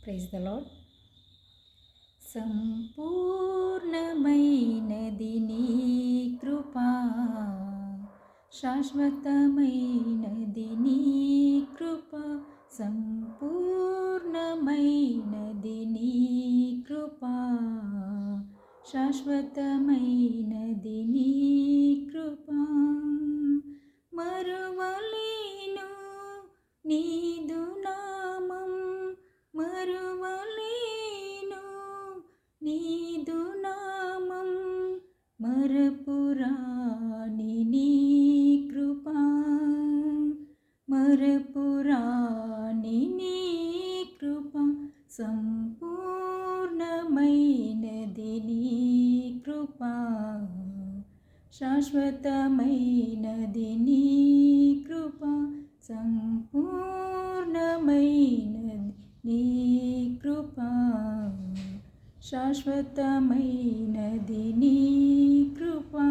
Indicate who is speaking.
Speaker 1: Praise the lord. సంపూర్ణమైనది నీ కృపా, శాశ్వతమైనది నీ కృపా, సంపూర్ణమైనది నీ కృపా, శాశ్వతమైనది నీ కృపా. మరువలేను నీదు నామం, మరువలేను నీదు నామం, మరపురాని నీ కృపా, మరపురాని నీ కృపా, సంపూర్ణమైనది నీ కృపా, శాశ్వతమైనది నీ కృపా, సంపూర్ణమైనది నీ కృపా, శాశ్వతమైనది నీ కృపా.